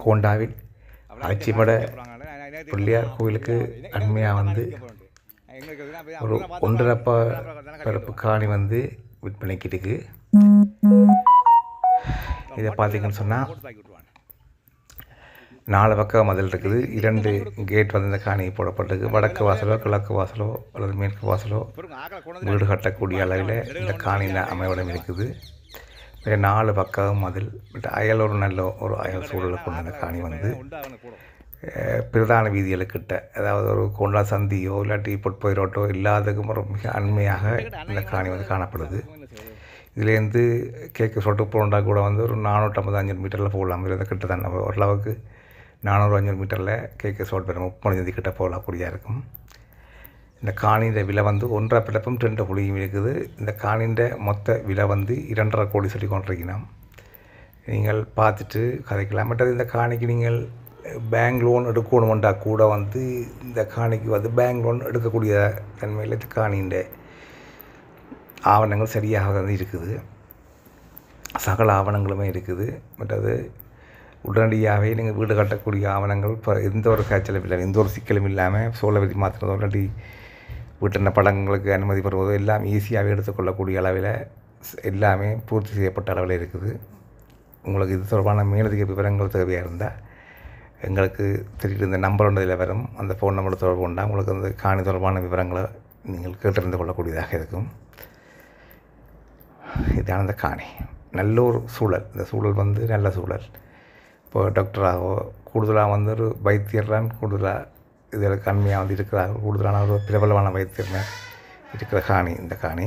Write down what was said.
கோண்டாவில் ஆச்சிமட பிள்ளையார் கோவிலுக்கு அண்மையாக வந்து ஒரு 1.5 பரப்பு காணி வந்து விற்பனைக்கு இருக்கு. இதை பார்த்தீங்கன்னு சொன்னால் 4 பக்கம் மதில் இருக்குது. 2 கேட் வந்து இந்த காணி போடப்பட்டிருக்கு. வடக்கு வாசலோ கிழக்கு வாசலோ அல்லது மேற்கு வாசலோ வீடு கட்டக்கூடிய அளவில் இந்த காணியில் அமைவிடம் இருக்குது. 4 பக்கம் மதில் அயல் ஒரு நல்ல ஒரு அயல் சூழலை கொண்ட இந்த காணி வந்து பிரதான வீதிகளுக்கிட்ட, அதாவது ஒரு கொண்டா சந்தியோ இல்லாட்டி பொட்பொய் ரோட்டோ இல்லாததுக்கும் ஒரு மிக அண்மையாக இந்த காணி வந்து காணப்படுது. இதுலேருந்து கேக்கு சொட்டு போண்டா கூட வந்து ஒரு 450-500 மீட்டரில் போகலாம். இதை கிட்ட தான் ஓரளவுக்கு 400-500 மீட்டரில் கேக்கு சோட் பெறும் 30 கிட்ட போகக்கூடியா இருக்கும். இந்த காணியின் விலை வந்து 1.5 பிளப்பும் 2 குழியும் இருக்குது. இந்த காணியின் மொத்த விலை வந்து 2.5 கோடி சொல்லி கொண்டிருக்கணும். நீங்கள் பார்த்துட்டு கதைக்கலாம். மற்றது இந்த காணிக்கு நீங்கள் பேங்க் லோன் எடுக்கணுமெண்டா கூட வந்து இந்த காணிக்கு வந்து பேங்க் லோன் எடுக்கக்கூடிய தன்மையில் இந்த காணியின் ஆவணங்கள் சரியாக வந்து இருக்குது. சகல ஆவணங்களுமே இருக்குது. மற்றது உடனடியாகவே நீங்கள் வீடு கட்டக்கூடிய ஆவணங்கள் இப்போ எந்த ஒரு காய்ச்சலும் இல்லை, எந்த ஒரு சிக்கலும் இல்லாமல் சோழ விதி மாற்றுறதோ இல்லாட்டி வீட்டின படங்களுக்கு அனுமதி பெறுவதோ எல்லாம் ஈஸியாகவே எடுத்துக்கொள்ளக்கூடிய அளவில் எல்லாமே பூர்த்தி செய்யப்பட்ட அளவில் இருக்குது. உங்களுக்கு இது தொடர்பான மேலதிக விவரங்கள் தேவையாக இருந்தால் எங்களுக்கு தெரியுது, இந்த நம்பர் ஒன்று இதில் வரும், அந்த ஃபோன் நம்பர் தொடர்பு கொண்டால் உங்களுக்கு அந்த காணி தொடர்பான விவரங்களை நீங்கள் கேட்டறிந்து கொள்ளக்கூடியதாக இருக்கும். இதான இந்த காணி. நல்ல ஒரு சூழல். இந்த சூழல் வந்து நல்ல சூழல். இப்போ டாக்டராகவோ கூடுதலாக வந்து ஒரு வைத்தியர்தான் கூடுதலாக இதற்கு அண்மையாக வந்து இருக்கிறார்கள். கூடுதலான ஒரு பிரபலமான வைத்தியர் இருக்கிற காணி இந்த காணி.